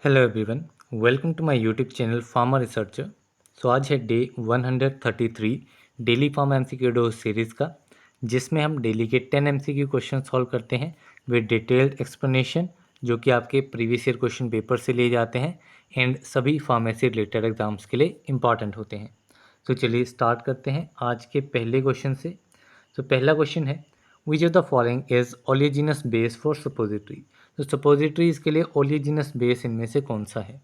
Hello everyone, welcome to my YouTube channel pharma researcher. So आज है day 133 daily pharm MCQ डो series का, जिसमें हम डेली के 10 एमसीक्यू क्वेश्चन सॉल्व करते हैं विद डिटेल्ड एक्सप्लेनेशन, जो कि आपके प्रीवियस ईयर क्वेश्चन पेपर से लिए जाते हैं एंड सभी फार्मेसी रिलेटेड एग्जाम्स के लिए इंपॉर्टेंट होते हैं। तो चलिए स्टार्ट करते हैं आज के पहले क्वेश्चन से। तो पहला क्वेश्चन है, which of the following is oleaginous base for suppository. तो सपोजिटरीज के लिए ओलिजिनस बेस इनमें से कौन सा है?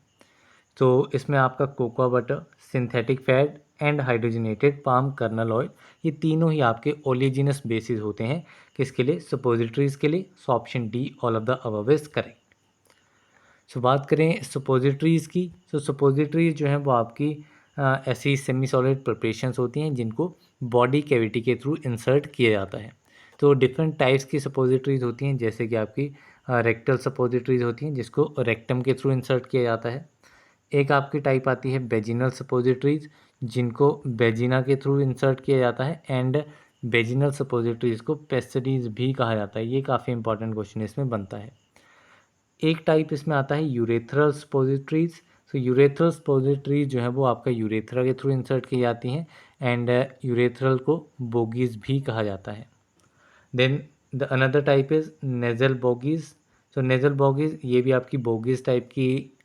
तो इसमें आपका cocoa butter, synthetic fat and hydrogenated palm kernel oil, ये तीनों ही आपके ओलिजिनस बेसिस होते हैं किसके लिए? सपोजिटरीज के लिए। So option D all of the above is correct. So बात करें सपोजिटरीज़ की, तो सपोजिटरीज जो हैं वो आपकी ऐसी सेमी सॉलिड प्रिपरेशंस होती हैं जिनको बॉडी कैविटी के थ्रू इंसर्ट किया जाता है। तो डिफरेंट टाइप्स की सपोजिटरीज होती हैं, जैसे कि आपकी रेक्टल सपोजिटरीज होती हैं जिसको रेक्टम के थ्रू इंसर्ट किया जाता है। एक आपकी टाइप आती है वेजिनल सपोजिटरीज, जिनको वेजिना के थ्रू इंसर्ट किया जाता है। एंड वेजिनल सपोजिटरीज को पेस्टरीज भी कहा जाता है। ये काफ़ी इंपॉर्टेंट क्वेश्चन इसमें बनता है। एक टाइप इसमें आता है यूरेथ्रल स्पोजिटरीज। तो यूरेथ्रल स्पोजिटरीज जो है वो आपका यूरेथ्रा के थ्रू इंसर्ट की जाती हैं एंड यूरेथ्रल को बोगीज भी कहा जाता है। Then the another type is nasal bogies. तो नेजल बोगीज ये भी आपकी बोगीज टाइप की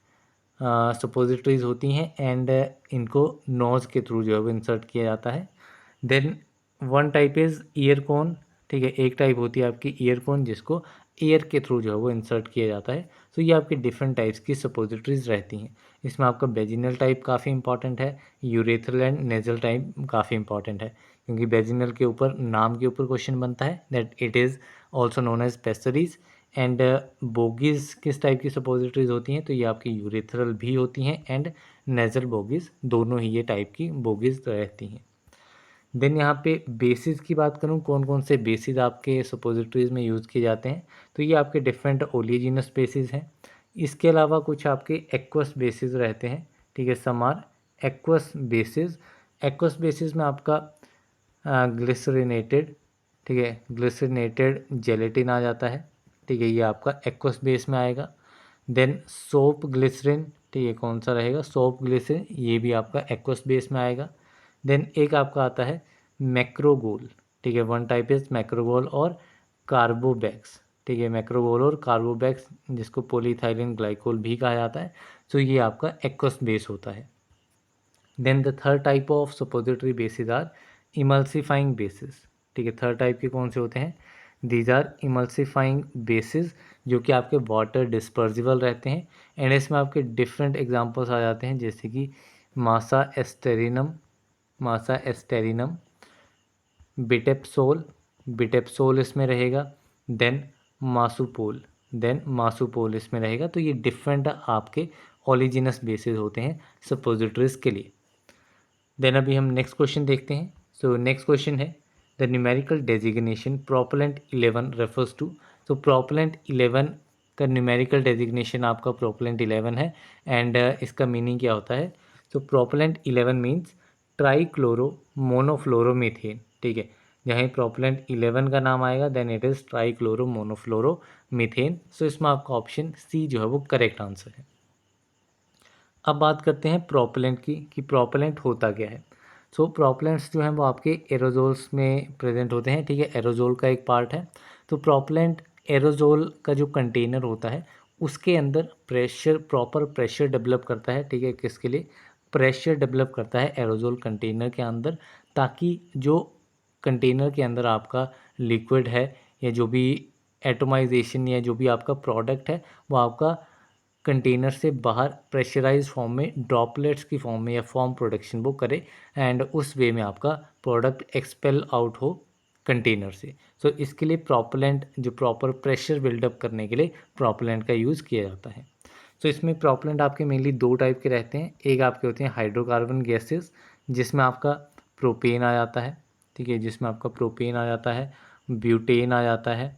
सपोजिटरीज होती हैं एंड इनको नोज के थ्रू जो है वो इंसर्ट किया जाता है। Then one type is ear cone. ठीक है, एक टाइप होती है आपकी ईयर कोन जिसको एयर के थ्रू जो है वो इंसर्ट किया जाता है। तो ये आपकी डिफरेंट टाइप्स की सपोजिटरीज रहती हैं। इसमें आपका वेजिनल टाइप काफ़ी इंपॉर्टेंट है, यूरेथ्रल एंड नेजल टाइप काफ़ी इंपॉर्टेंट है, क्योंकि वेजिनल के ऊपर नाम के ऊपर क्वेश्चन बनता है that it is also known as pessaries. And bougies किस टाइप की सपोजिटरीज होती हैं? तो ये आपकी यूरेथ्रल भी होती हैं एंड नेजल बोगीज, दोनों ही ये टाइप की बोगीज रहती हैं। देन यहाँ पे बेसिस की बात करूँ, कौन कौन से बेसिस आपके सपोजिटरीज में यूज़ किए जाते हैं? तो ये आपके डिफरेंट ओलिजिनस बेसिस हैं। इसके अलावा कुछ आपके एक्वस बेसिस रहते हैं। ठीक है, some are aqueous bases. Aqueous bases में आपका ग्लिसरिनेटेड, ठीक है, ग्लिसरिनेटेड जेलेटिन आ जाता है। ठीक है, ये आपका एक्वस बेस में आएगा। देन सोप ग्लिसरिन, ठीक है, कौन सा रहेगा? सोप ग्लिसरिन, ये भी आपका एक्वस बेस में आएगा। देन एक आपका आता है मैक्रोगोल। ठीक है, वन टाइप इज मैक्रोगोल और कार्बोबैक्स। ठीक है, मैक्रोगोल और कार्बोबैक्स, जिसको पॉलीथाइलिन ग्लाइकोल भी कहा जाता है। तो ये आपका एक्वस बेस होता है। Then the third type of suppository bases are emulsifying bases. ठीक है, थर्ड टाइप के कौन से होते हैं? दीज आर इमल्सिफाइंग बेसिस, जो कि आपके वाटर डिस्पर्सिबल रहते हैं। एंड इसमें आपके डिफरेंट एग्जांपल्स आ जाते हैं, जैसे कि मासा एस्टेरिनम, मासा एस्टेरिनम, बिटेप्सोल, बिटेप्सोल इसमें रहेगा। देन मासूपोल, देन मासूपोल इसमें रहेगा। तो ये डिफरेंट आपके ओलिजिनस बेसिस होते हैं सपोजिटरीज के लिए। देन अभी हम नेक्स्ट क्वेश्चन देखते हैं। सो नेक्स्ट क्वेश्चन है, the numerical designation propellant 11 refers to. तो प्रोपेलेंट 11 का न्यूमेरिकल डेजिग्नेशन आपका प्रोपेलेंट 11 है। एंड इसका मीनिंग क्या होता है? तो प्रोपेलेंट 11 मीन्स ट्राईक्लोरो मोनोफ्लोरोमीथेन। ठीक है, जहाँ प्रोपेलेंट 11 का नाम आएगा देन इट इज़ ट्राईक्लोरो मोनोफ्लोरोमीथेन। सो इसमें आपका ऑप्शन सी जो है वो करेक्ट आंसर है। अब बात करते हैं प्रोपेलेंट की, कि प्रोपेलेंट होता क्या है। सो प्रोपेलेंट्स जो हैं वो आपके एरोजोल्स में प्रेजेंट होते हैं। ठीक है, एरोजोल का एक पार्ट है। तो प्रोपेलेंट एरोजोल का जो कंटेनर होता है उसके अंदर प्रेशर, प्रॉपर प्रेशर डेवलप करता है। ठीक है, किसके लिए? प्रेशर डेवलप करता है एरोजोल कंटेनर के अंदर, ताकि जो कंटेनर के अंदर आपका लिक्विड है या जो भी एटोमाइजेशन या जो भी आपका प्रोडक्ट है वो आपका कंटेनर से बाहर प्रेशराइज फॉर्म में, ड्रॉपलेट्स की फॉर्म में या फॉर्म प्रोडक्शन वो करे एंड उस वे में आपका प्रोडक्ट एक्सपेल आउट हो कंटेनर से। सो इसके लिए प्रोपेलेंट, जो प्रॉपर प्रेशर बिल्डअप करने के लिए प्रोपेलेंट का यूज़ किया जाता है। सो इसमें प्रोपेलेंट आपके मेनली दो टाइप के रहते हैं। एक आपके होते हैं हाइड्रोकार्बन गैसेस, जिसमें आपका प्रोपेन आ जाता है। ठीक है, जिसमें आपका प्रोपेन आ जाता है, ब्यूटेन आ जाता है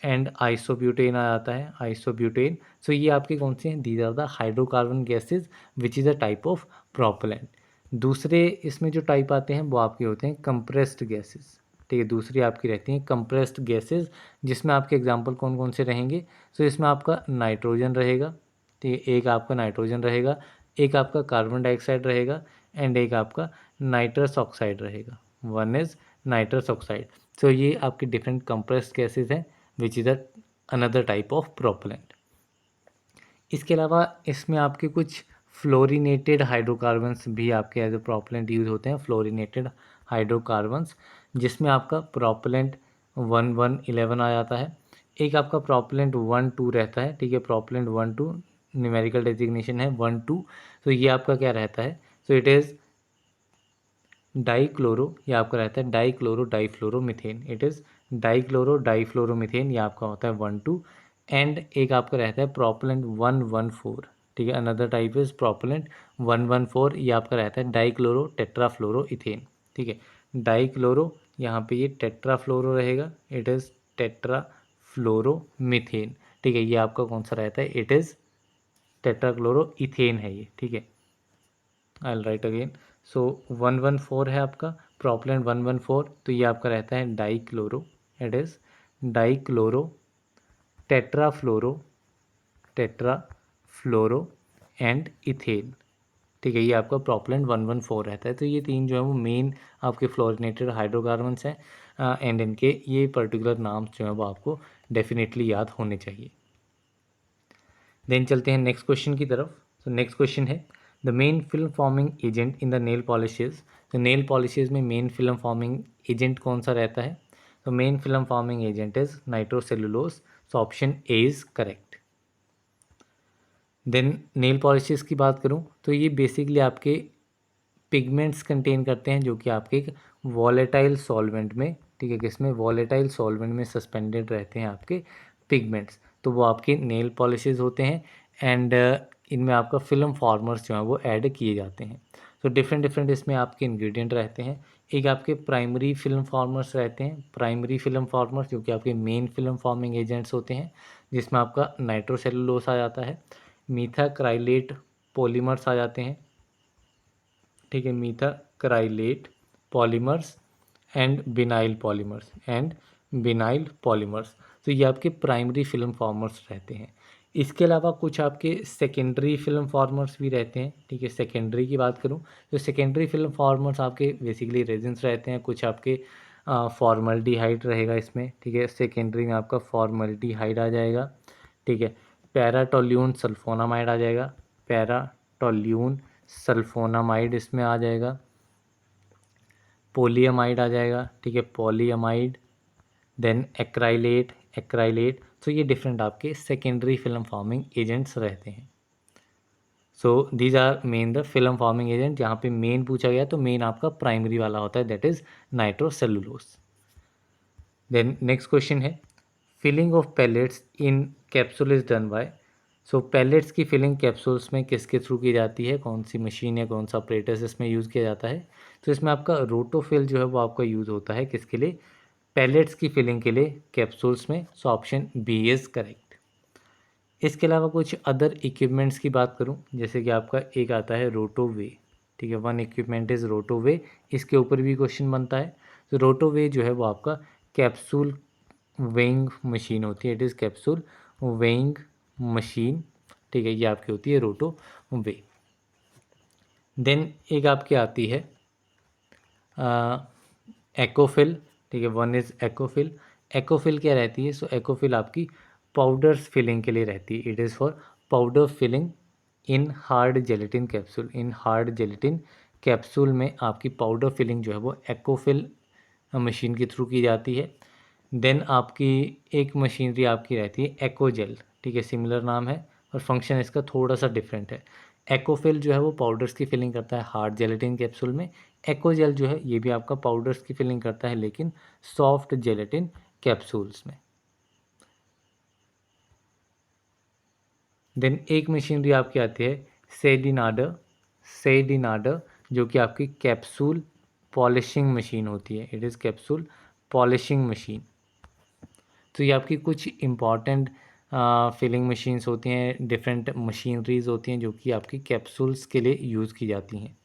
एंड आइसोब्यूटेन आ जाता है, आइसोब्यूटेन। सो ये आपके कौन से हैं? These are the hydrocarbon gases which is a type of propellant. दूसरे इसमें जो टाइप आते हैं वो आपके होते हैं कंप्रेस्ड गैसेज। ठीक है, दूसरी आपकी रहती हैं कंप्रेस्ड गैसेज, जिसमें आपके एग्जांपल कौन कौन से रहेंगे? सो इसमें आपका नाइट्रोजन रहेगा। ठीक है, एक आपका नाइट्रोजन रहेगा, एक आपका कार्बन डाइऑक्साइड रहेगा एंड एक आपका नाइट्रस ऑक्साइड रहेगा। One is nitrous oxide. So ये आपके डिफरेंट कंप्रेस्ड गैसेज हैं which is another type of propellant. इसके अलावा इसमें आपके कुछ फ्लोरिनेटेड हाइड्रोकार्बन्स भी आपके एज ए प्रोपेलेंट यूज़ होते हैं। फ्लोरिनेटेड हाइड्रोकार्बन्स जिसमें आपका प्रोपेलेंट 1,1,11 आ जाता है। एक आपका प्रोपेलेंट 1,2 रहता है, ठीक है, प्रोपेलेंट 1,2 न्यूमेरिकल डेजिग्नेशन है 1,2। तो ये आपका क्या रहता है, सो इट इज़ डाईक्लोरो, ये आपका रहता है डाईक्लोरो डाईफ्लोरोमीथेन। इट इज़ डाईक्लोरो डाईफ्लोरोमीथेन, ये आपका होता है 1,2। एंड एक आपका रहता है प्रोपेलेंट 1,1,4, ठीक है, अनदर टाइप इज प्रोपेलेंट 1,1,4, ये आपका रहता है डाईक्लोरो टेट्राफ्लोरो इथेन, ठीक है, डाईक्लोरो, यहाँ पे ये टेट्राफ्लोरो रहेगा, इट इज़ टेट्राफ्लोरोमीथेन, ठीक है, ये आपका कौन सा रहता है, इट इज़ टेट्राक्लोरो इथेन है ये, ठीक है। I will write again. So 1,1,4 है आपका प्रोपेलेंट 1,1,4, तो ये आपका रहता है dichloro, it is dichloro tetrafluoro and ethane, ठीक है, ये आपका प्रोपेलेंट 1,1,4 रहता है। तो ये तीन जो है वो मेन आपके फ्लोरिनेटेड हाइड्रोकार्बन्स हैं एंड इनके ये पर्टिकुलर नाम्स जो है वो आपको डेफिनेटली याद होने चाहिए। देन चलते हैं नेक्स्ट क्वेश्चन की तरफ। तो नेक्स्ट क्वेश्चन है the main film forming agent in the nail polishes. तो नेल पॉलिशेज में मेन फिल्म फॉर्मिंग एजेंट कौन सा रहता है, तो main film forming agent is nitrocellulose, so option A is correct. Then nail polishes की बात करूं तो ये बेसिकली आपके पिगमेंट्स कंटेन करते हैं जो कि आपके एक वॉलेटाइल सॉल्वेंट में, ठीक है, किसमें, वॉलेटाइल सॉल्वेंट में सस्पेंडेड रहते हैं आपके पिगमेंट्स, तो वो आपके नेल पॉलिशेज होते हैं एंड इनमें आपका फिल्म फॉर्मर्स जो हैं वो ऐड किए जाते हैं। तो डिफरेंट डिफरेंट इसमें आपके इंग्रेडिएंट रहते हैं। एक आपके प्राइमरी फिल्म फॉर्मर्स रहते हैं, प्राइमरी फिल्म फॉर्मर्स जो कि आपके मेन फिल्म फॉर्मिंग एजेंट्स होते हैं, जिसमें आपका नाइट्रोसेलुलोस आ जाता है, मीथाक्राइलेट पॉलीमर्स आ जाते हैं, ठीक है, मीथाक्राइलेट पॉलीमर्स एंड बिनाइल पॉलीमर्स, तो ये आपके प्राइमरी फिल्म फॉर्मर्स रहते हैं। इसके अलावा कुछ आपके सेकेंडरी फिल्म फॉर्मर्स भी रहते हैं, ठीक है, सेकेंडरी की बात करूं तो सेकेंडरी फिल्म फॉर्मर्स आपके बेसिकली रेजिन्स रहते हैं, कुछ आपके फॉर्मल्डिहाइड रहेगा इसमें, ठीक है, सेकेंडरी में आपका फॉर्मल्डिहाइड आ जाएगा, ठीक है, पैराटोल्यून सल्फोनामाइड आ जाएगा, पैराटोल्यून सल्फोनामाइड इसमें आ जाएगा, पोलियमाइड आ जाएगा, ठीक है, पॉलीअमाइड, देन एक्राइलेट, तो ये डिफरेंट आपके सेकेंडरी फिल्म फॉर्मिंग एजेंट्स रहते हैं। So these are main the film forming agent. जहाँ पे मेन पूछा गया तो मेन आपका प्राइमरी वाला होता है, that is nitrocellulose. Then next question है filling of pellets in capsule is done by. So pellets की फिलिंग कैप्सूल्स में किसके थ्रू की जाती है, कौन सी मशीन या कौन सा ऑपरेटर्स इसमें यूज़ किया जाता है, तो इसमें आपका रोटोफिल जो है वो आपका यूज़ होता है किसके लिए, पैलेट्स की फिलिंग के लिए कैप्सूल्स में, so option B is correct. इसके अलावा कुछ अदर इक्विपमेंट्स की बात करूं, जैसे कि आपका एक आता है रोटोवे, ठीक है, वन इक्विपमेंट इज़ रोटोवे, इसके ऊपर भी क्वेश्चन बनता है। तो रोटोवे जो है वो आपका कैप्सूल वेइंग मशीन होती है, it is capsule weighing machine, ठीक है, ये आपकी होती है रोटोवे। देन एक आपकी आती है एकोफिल, ठीक है, वन इज़ एकोफिल। एकोफिल क्या रहती है, सो एकोफिल आपकी पाउडर्स फिलिंग के लिए रहती है, it is for powder filling in hard gelatin capsule, in hard gelatin capsule में आपकी पाउडर फिलिंग जो है वो एकोफिल मशीन के थ्रू की जाती है। देन आपकी एक मशीनरी आपकी रहती है एकोजेल, ठीक है, सिमिलर नाम है और फंक्शन इसका थोड़ा सा डिफरेंट है। एकोफिल जो है वो पाउडर्स की फिलिंग करता है हार्ड जेलेटिन कैप्सूल में, एकोजेल जो है ये भी आपका पाउडर्स की फिलिंग करता है लेकिन सॉफ्ट जेलेटिन कैप्सूल्स में। देन एक मशीनरी आपकी आती है सेडिनाडर जो कि आपकी कैप्सूल पॉलिशिंग मशीन होती है, it is capsule polishing machine. तो ये आपकी कुछ इम्पॉर्टेंट फिलिंग मशीन्स होती हैं, डिफरेंट मशीनरीज होती हैं जो कि आपकी कैप्सूल्स के लिए यूज़ की जाती हैं।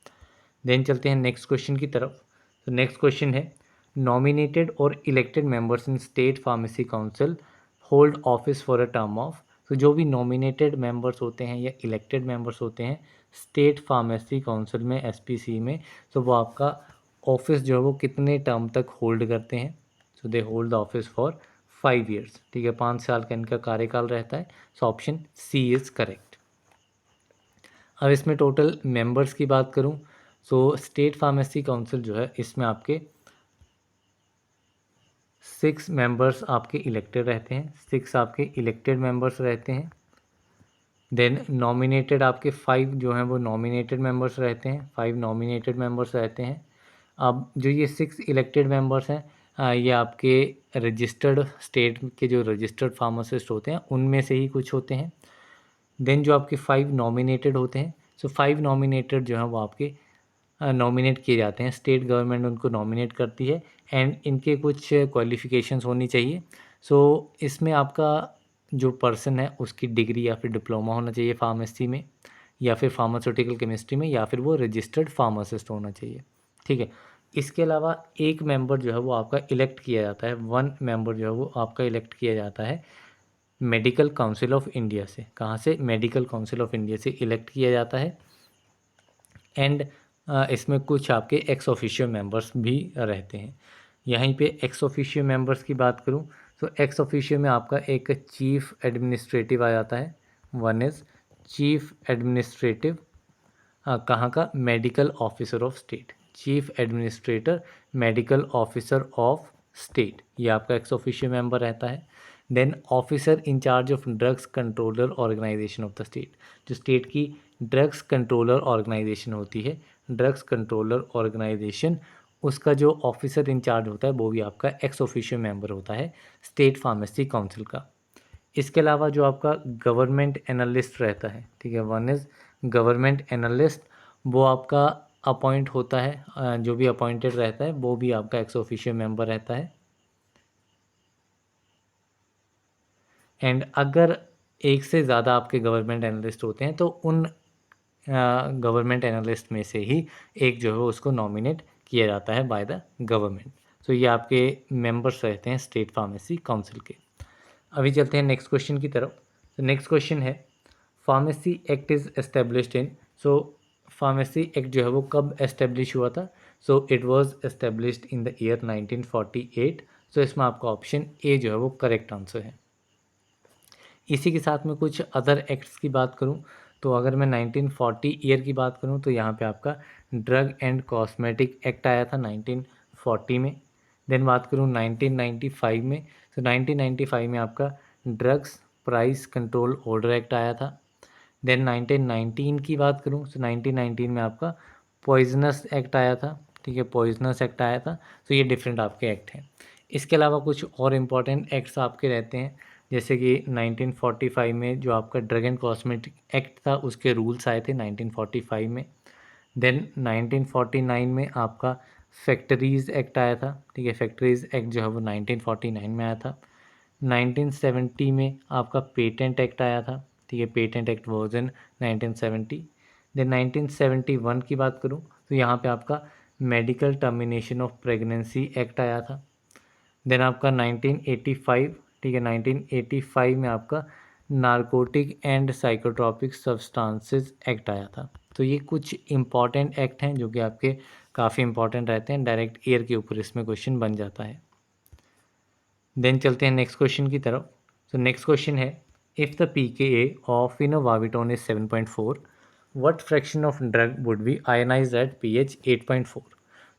देन चलते हैं नेक्स्ट क्वेश्चन की तरफ। तो नेक्स्ट क्वेश्चन है नॉमिनेटेड और elected members in state pharmacy council hold office for a term of. तो जो भी नॉमिनेटेड मेंबर्स होते हैं या इलेक्टेड मेंबर्स होते हैं स्टेट फार्मेसी काउंसिल में, एसपीसी में, तो वो आपका ऑफिस जो है वो कितने टर्म तक होल्ड करते हैं? So they hold the office for 5 years, ठीक है, 5 साल का इनका कार्यकाल रहता है। So option C is correct. अब इसमें टोटल मेंबर्स की बात करूं, सो स्टेट फार्मेसी काउंसिल जो है इसमें आपके 6 मेंबर्स आपके इलेक्टेड रहते हैं, 6 आपके इलेक्टेड मेंबर्स रहते हैं। देन नॉमिनेटेड आपके 5 जो हैं वो नॉमिनेटेड मेंबर्स रहते हैं, 5 नॉमिनेटेड मेंबर्स रहते हैं। अब जो ये 6 इलेक्टेड मेंबर्स हैं ये आपके रजिस्टर्ड स्टेट के जो रजिस्टर्ड फार्मासिस्ट होते हैं उनमें से ही कुछ होते हैं। देन जो आपके 5 नॉमिनेटेड होते हैं, सो 5 नॉमिनेटेड जो हैं वो आपके नॉमिनेट किए जाते हैं, स्टेट गवर्नमेंट उनको नॉमिनेट करती है एंड इनके कुछ क्वालिफ़िकेशंस होनी चाहिए। सो इसमें आपका जो पर्सन है उसकी डिग्री या फिर डिप्लोमा होना चाहिए फार्मेसी में, या फिर फार्मास्यूटिकल केमिस्ट्री में, या फिर वो रजिस्टर्ड फार्मासिस्ट होना चाहिए, ठीक है। इसके अलावा एक मेंबर जो है वो आपका इलेक्ट किया जाता है, 1 मेंबर जो है वो आपका इलेक्ट किया जाता है मेडिकल काउंसिल ऑफ इंडिया से। कहाँ से? मेडिकल काउंसिल ऑफ इंडिया से इलेक्ट किया जाता है। एंड इसमें कुछ आपके एक्स ऑफिशियो मेंबर्स भी रहते हैं। यहीं पे एक्स ऑफिशियो मेंबर्स की बात करूं तो एक्स ऑफिशियो में आपका एक चीफ एडमिनिस्ट्रेटिव आ जाता है। वन इज़ चीफ एडमिनिस्ट्रेटिव, कहाँ का? Medical officer of state, chief administrator medical officer of state, ये आपका एक्स ऑफिशियो मेंबर रहता है। Then officer in charge of drugs controller organisation of the state, जो स्टेट की ड्रग्स कंट्रोलर ऑर्गेनाइजेशन होती है, ड्रग्स कंट्रोलर ऑर्गेनाइजेशन, उसका जो ऑफिसर इंचार्ज होता है वो भी आपका एक्स ऑफिशियो मेंबर होता है स्टेट फार्मेसी काउंसिल का। इसके अलावा जो आपका गवर्नमेंट एनालिस्ट रहता है, ठीक है, वन इज़ गवर्नमेंट एनालिस्ट, वो आपका अपॉइंट होता है, जो भी अपॉइंटेड रहता है वो भी आपका एक्स ऑफिशियो मेंबर रहता है। एंड अगर एक से ज़्यादा आपके गवर्नमेंट एनालिस्ट होते हैं तो उन गवर्नमेंट एनालिस्ट में से ही एक जो है उसको नॉमिनेट किया जाता है बाय द गवर्नमेंट। सो ये आपके मेंबर्स रहते हैं स्टेट फार्मेसी काउंसिल के। अभी चलते हैं नेक्स्ट क्वेश्चन की तरफ। तो नेक्स्ट क्वेश्चन है pharmacy act is established in, so pharmacy act जो है वो कब एस्टेब्लिश हुआ था? So it was established in the year 1948। सो इसमें आपका ऑप्शन ए जो है वो करेक्ट आंसर है। इसी के साथ में कुछ अदर एक्ट्स की बात करूं तो अगर मैं 1940 ईयर की बात करूं तो यहाँ पे आपका ड्रग एंड कॉस्मेटिक एक्ट आया था 1940 में। देन बात करूं 1995 में, तो 1995 में आपका drugs price control order act आया था। देन 1919 की बात करूं तो 1919 में आपका पॉइजनस एक्ट आया था, ठीक है, पॉइजनस एक्ट आया था। तो ये डिफरेंट आपके एक्ट हैं। इसके अलावा कुछ और इम्पॉर्टेंट एक्ट्स आपके रहते हैं, जैसे कि 1945 में जो आपका ड्रग एंड कॉस्मेटिक एक्ट था उसके रूल्स आए थे 1945 में। देन 1949 में आपका फैक्ट्रीज़ एक्ट आया था, ठीक है, फैक्ट्रीज़ एक्ट जो है वो 1949 में आया था। 1970 में आपका पेटेंट एक्ट आया था, ठीक है, पेटेंट एक्ट वर्जन 1970। देन 1971 की बात करूँ तो यहाँ पे आपका medical termination of pregnancy act आया था। देन आपका 1985, ठीक है, 1985 में आपका narcotic and psychotropic substances act आया था। तो ये कुछ इम्पॉर्टेंट एक्ट हैं जो कि आपके काफ़ी इंपॉर्टेंट रहते हैं, डायरेक्ट ईयर के ऊपर इसमें क्वेश्चन बन जाता है। देन चलते हैं नेक्स्ट क्वेश्चन की तरफ। तो नेक्स्ट क्वेश्चन है if the pKa of phenobarbital is 7.4 what fraction of drug would be ionised at pH 8.4।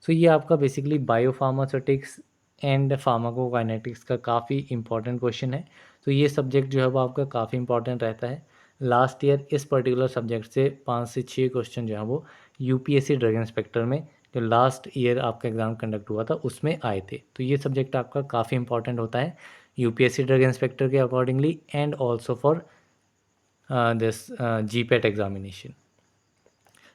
So ये आपका बेसिकली बायोफार्मास्यूटिक्स एंड फार्माकोकाइनेटिक्स का काफ़ी इंपॉर्टेंट क्वेश्चन है। तो ये सब्जेक्ट जो है वो आपका काफ़ी इंपॉर्टेंट रहता है। लास्ट ईयर इस पर्टिकुलर सब्जेक्ट से 5 से 6 क्वेश्चन जो है वो यूपीएससी ड्रग इंस्पेक्टर में जो लास्ट ईयर आपका एग्ज़ाम कंडक्ट हुआ था उसमें आए थे। तो ये सब्जेक्ट आपका काफ़ी इंपॉर्टेंट होता है यूपीएससी ड्रग इंस्पेक्टर के accordingly and also for this GPAT examination.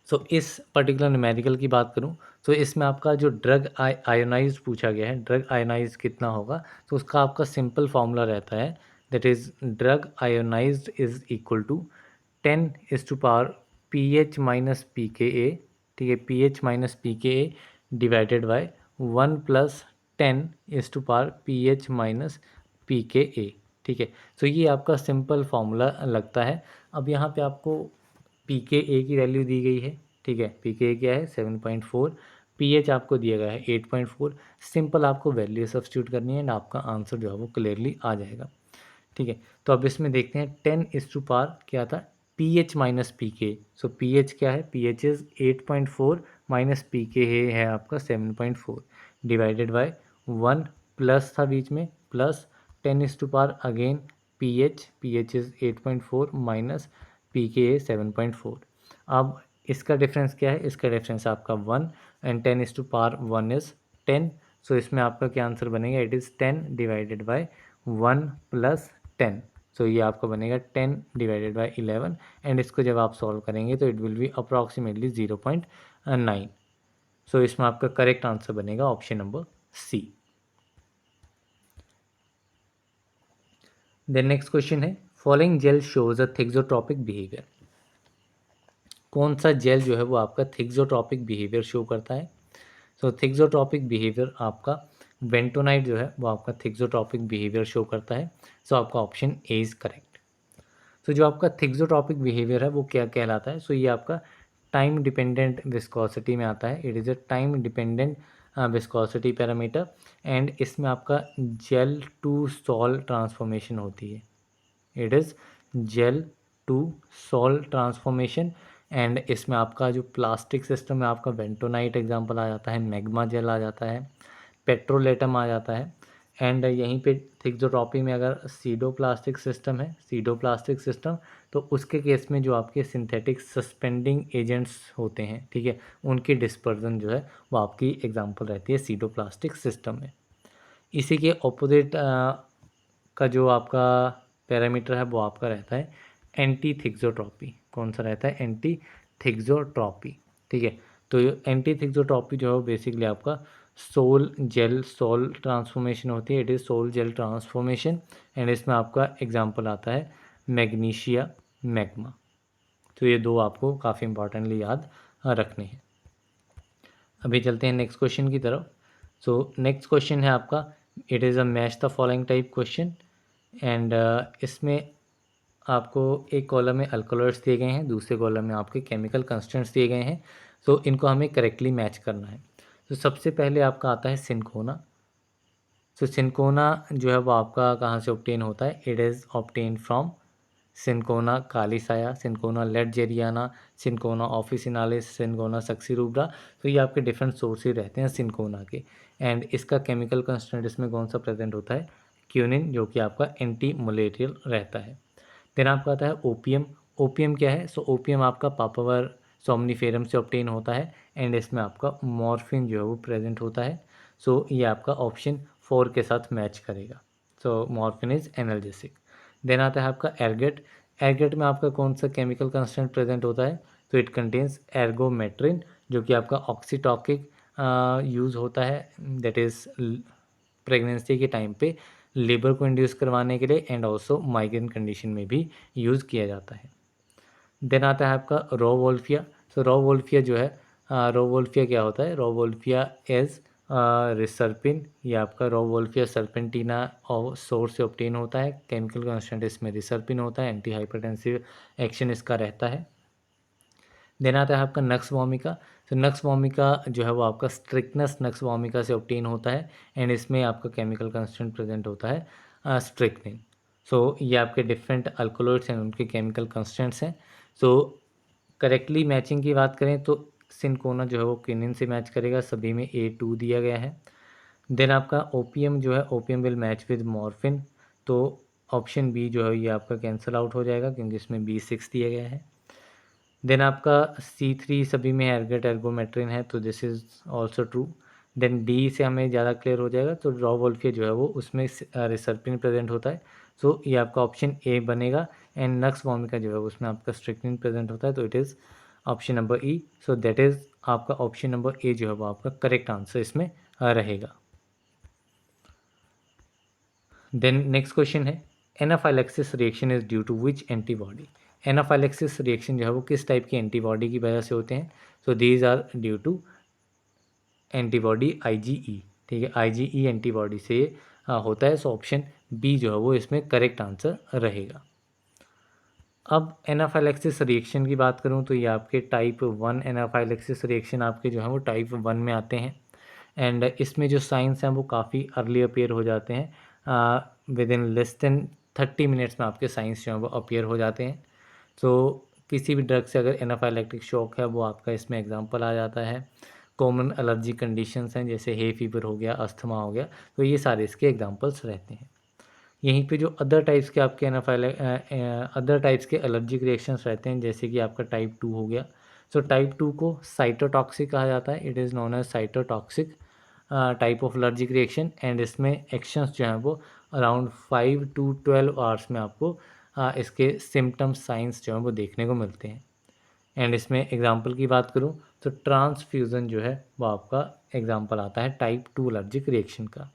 So इस पर्टिकुलर न्यूमेरिकल की बात करूं तो इसमें आपका जो ड्रग आयोनाइज पूछा गया है, ड्रग आयोनाइज कितना होगा, तो उसका आपका सिंपल फार्मूला रहता है, that is drug ionised is equal to 10 pH minus pKa, ठीक है, pH minus pKa divided by 1 + 10 pH minus pKa, ठीक है। तो ये आपका सिंपल फार्मूला लगता है। अब यहाँ पे आपको पी के ए की वैल्यू दी गई है, ठीक है। पी के ए क्या है 7.4, पी एच आपको दिया गया है 8.4। सिंपल आपको वैल्यू सब्स्टिट्यूट करनी है एंड आपका आंसर जो है वो क्लियरली आ जाएगा, ठीक है। तो अब इसमें देखते हैं 10 क्या था, पी एच माइनस पी के। सो पी एच क्या है, P H is 8.4 minus P के है आपका 7.4 डिवाइडेड बाय 1 प्लस था बीच में, plus 10 again P H is 8.4 minus P के है 7.4। अब इसका डिफरेंस क्या है, इसका डिफरेंस आपका 1 एंड 10 1 इज़ 10। सो इसमें आपका क्या आंसर बनेगा, it is 10 divided by 1 plus 10। सो ये आपका बनेगा 10 डिवाइडेड बाय 11 एंड इसको जब आप सॉल्व करेंगे तो it will be approximately 0.9। So इसमें आपका करेक्ट आंसर बनेगा option number C. Then next question है, following gel shows a thixotropic behaviour. कौन सा जेल जो है वो आपका थिक्सोट्रॉपिक बिहेवियर शो करता है। सो थिक्सोट्रॉपिक बिहेवियर आपका वेंटोनाइट जो है वो आपका थिक्सोट्रॉपिक बिहेवियर शो करता है। सो आपका ऑप्शन ए इज़ करेक्ट। सो जो आपका थिक्सोट्रॉपिक बिहेवियर है वो क्या कहलाता है, सो ये आपका टाइम डिपेंडेंट विस्कोसिटी में आता है। It is a time dependent viscosity parameter and इसमें आपका जेल टू सॉल ट्रांसफॉर्मेशन होती है। It is gel to sol transformation and इसमें आपका जो प्लास्टिक सिस्टम है आपका वेंटोनाइट एग्जांपल आ जाता है, मैग्मा जेल आ जाता है, पेट्रोलेटम आ जाता है एंड यहीं पे थिक्सोट्रॉपी में अगर सीडोप्लास्टिक सिस्टम है, सीडोप्लास्टिक सिस्टम, तो उसके केस में जो आपके सिंथेटिक सस्पेंडिंग एजेंट्स होते हैं, ठीक है, उनकी डिस्पर्जन जो है वो आपकी एग्जांपल रहती है सीडोप्लास्टिक सिस्टम में। इसी के ऑपोजिट का जो आपका पैरामीटर है वो आपका रहता है एंटी थिक्सोट्रॉपी। कौन सा रहता है, एंटी थिक्सोट्रॉपी, ठीक है। तो एंटी थिक्सोट्रॉपी जो है वो बेसिकली आपका सोल जेल सॉल ट्रांसफॉर्मेशन होती है। It is sol gel transformation and इसमें आपका एग्जांपल आता है मैग्नीशिया मैग्मा। तो ये दो आपको काफ़ी इंपॉर्टेंटली याद रखने हैं। अभी चलते हैं नेक्स्ट क्वेश्चन की तरफ। सो नेक्स्ट क्वेश्चन है आपका, it is a match the following type question and इसमें आपको एक कॉलम में अल्कोलॉइड्स दिए गए हैं, दूसरे कॉलम में आपके केमिकल कंस्टेंट्स दिए गए हैं। तो इनको हमें करेक्टली मैच करना है। तो सबसे पहले आपका आता है सिनकोना। तो सिनकोना जो है वो आपका कहाँ से ऑब्टेन होता है, it is obtain from cinchona calisaya, cinchona ledgeriana, cinchona officinalis, cinchona succirubra. तो ये आपके डिफरेंट सोर्सेज रहते हैं सिनकोना के एंड इसका केमिकल कंस्टेंट इसमें कौन सा प्रेजेंट होता है, क्यूनिन, जो कि आपका एंटी मोलेरियल रहता है। देन आपका आता है ओपीएम। ओपीएम क्या है, सो ओपीएम आपका पापावर सोमनीफेरम से ऑब्टेन होता है एंड इसमें आपका मॉर्फिन जो है वो प्रेजेंट होता है। सो ये आपका ऑप्शन 4 के साथ मैच करेगा। सो मॉर्फिन इज एनाल्जेसिक। देन आता है आपका एर्गेट। एर्गेट में आपका कौन सा केमिकल कंस्टेंट प्रेजेंट होता है, तो इट कंटेन्स एर्गोमेट्रिन, जो कि आपका ऑक्सीटॉकिक यूज़ होता है, दैट इज़ प्रेगनेंसी के टाइम पे लेबर को इंड्यूस करवाने के लिए एंड ऑल्सो माइग्रेन कंडीशन में भी यूज़ किया जाता है। देन आता है आपका रॉ वोल्फिया। सो रॉ वोल्फिया जो है, रॉ वोल्फिया क्या होता है, रॉ वोल्फिया एज रिसर्पिन, ये आपका रॉ वोल्फिया सर्पेंटीना और सोर्स से ऑब्टेन होता है। केमिकल कंस्टेंट इसमें रिसर्पिन होता है, एंटी हाइपरटेंसिव एक्शन इसका रहता है। देन आता है आपका नक्स वोमिका। तो नक्स वोमिका जो है वो आपका स्ट्रिक्नस नक्स वोमिका से ऑब्टेन होता है एंड इसमें आपका केमिकल कंस्टेंट प्रेजेंट होता है स्ट्रिक्निन। सो ये आपके डिफरेंट अल्कोलॉइड्स हैं, उनके केमिकल कंस्टेंट्स हैं। सो करेक्टली मैचिंग की बात करें तो सिनकोना जो है वो क्विनिन से मैच करेगा, सभी में A2 दिया गया है। देन आपका ओपीएम जो है, OPM will match with morphine, तो ऑप्शन बी जो है ये आपका कैंसिल आउट हो जाएगा क्योंकि इसमें B6 दिया गया है। देन आपका C3 सभी में एर्गेट एर्गोमेट्रिन है, तो this is also true. Then D से हमें ज़्यादा क्लियर हो जाएगा, तो रॉ वोल्फिया जो है वो उसमें रिसर्पिन प्रेजेंट होता है। सो ये आपका ऑप्शन ए बनेगा एंड नक्स वोमिका जो है उसमें आपका स्ट्रिक्निन प्रेजेंट होता है, तो it is option number E. So that is आपका ऑप्शन नंबर ए जो है वो आपका करेक्ट आंसर इसमें रहेगा। देन नेक्स्ट क्वेश्चन है, anaphylaxis reaction is due to which antibody. Anaphylaxis reaction जो है वो किस टाइप की एंटीबॉडी की वजह से होते हैं, so these are due to antibody IgE, ठीक है, IgE एंटीबॉडी से होता है। सो ऑप्शन बी जो है वो इसमें करेक्ट आंसर रहेगा। अब एनाफाइलैक्सिस रिएक्शन की बात करूं तो ये आपके टाइप 1 एनाफाइलैक्सिस रिएक्शन आपके जो है वो टाइप 1 में आते हैं। एंड इसमें जो साइंस हैं वो काफ़ी अर्ली अपीयर हो जाते हैं, with in less than 30 minutes में आपके साइंस जो है वो अपीयर हो जाते हैं। तो किसी भी ड्रग से अगर एनाफाइलैक्टिक शॉक है वो आपका इसमें एग्जांपल आ जाता है। कॉमन एलर्जी कंडीशंस हैं जैसे हे फीवर हो गया, अस्थमा हो गया, तो ये सारे इसके एग्जांपल्स रहते हैं। यहीं पे जो अदर टाइप्स के आपके अदर टाइप्स के एलर्जिक रिएक्शंस रहते हैं जैसे कि आपका टाइप 2 हो गया। सो टाइप 2 को साइटोटॉक्सिक कहा जाता है, it is known as cytotoxic type of allergic reaction. And इसमें एक्शंस जो हैं वो अराउंड 5 to 12 आवर्स में आपको इसके सिम्टम्स साइंस जो हैं वो देखने को मिलते हैं। एंड इसमें एग्जांपल की बात करूं तो ट्रांसफ्यूज़न जो है वो आपका एग्जांपल आता है टाइप 2 एलर्जिक रिएक्शन का।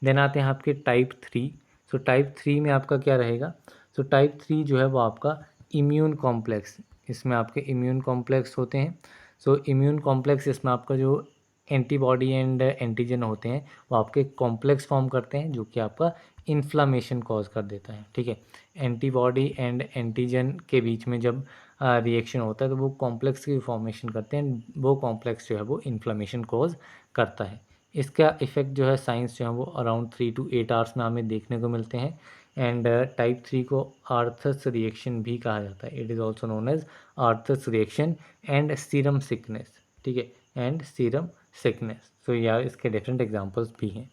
देन आते हैं आपके टाइप 3। सो टाइप 3 में आपका क्या रहेगा? सो टाइप 3 जो है वो आपका इम्यून कॉम्प्लेक्स, इसमें आपके इम्यून कॉम्प्लेक्स होते हैं। सो इम्यून कॉम्प्लेक्स इसमें आपका जो एंटीबॉडी एंड एंटीजन होते हैं वो आपके कॉम्प्लेक्स फॉर्म करते हैं जो कि आपका इन्फ्लामेशन कॉज कर देता है। ठीक है, एंटीबॉडी एंड एंटीजन के बीच में जब रिएक्शन होता है तो वो कॉम्प्लेक्स की फॉर्मेशन करते हैं, वो कॉम्प्लेक्स जो है वो इन्फ्लामेशन कॉज करता है। इसका इफ़ेक्ट जो है साइंस जो है वो अराउंड 3 to 8 आवर्स में हमें देखने को मिलते हैं। एंड टाइप 3 को आर्थस रिएक्शन भी कहा जाता है, it is also known as Arthus reaction and serum sickness. ठीक है, एंड सीरम सिकनेस, तो यार इसके डिफरेंट एग्जांपल्स भी हैं।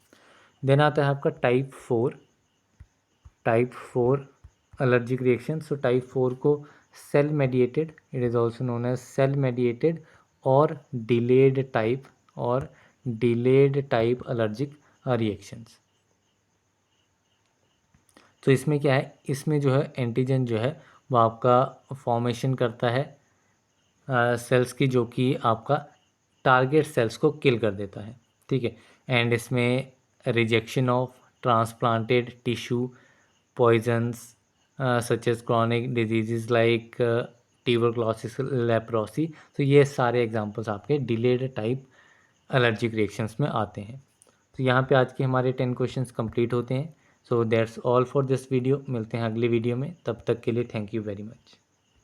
देन आता है आपका type 4। Type 4 allergic reaction. So type 4 को cell mediated, it is also known as cell mediated और डिलेड टाइप एलर्जिक रिएक्शंस। तो इसमें क्या है, इसमें जो है एंटीजन जो है वो आपका फॉर्मेशन करता है सेल्स की जो कि आपका टारगेट सेल्स को किल कर देता है। ठीक है, एंड इसमें rejection of transplanted tissue, poisons such as chronic disease like tuberculosis, leprosy, तो ये सारे एग्जांपल्स आपके डिलेड टाइप एलर्जिक रिएक्शंस में आते हैं। तो यहाँ पे आज के हमारे 10 क्वेश्चंस कंप्लीट होते हैं। So that's all for this video. मिलते हैं अगले वीडियो में, तब तक के लिए थैंक यू वेरी मच।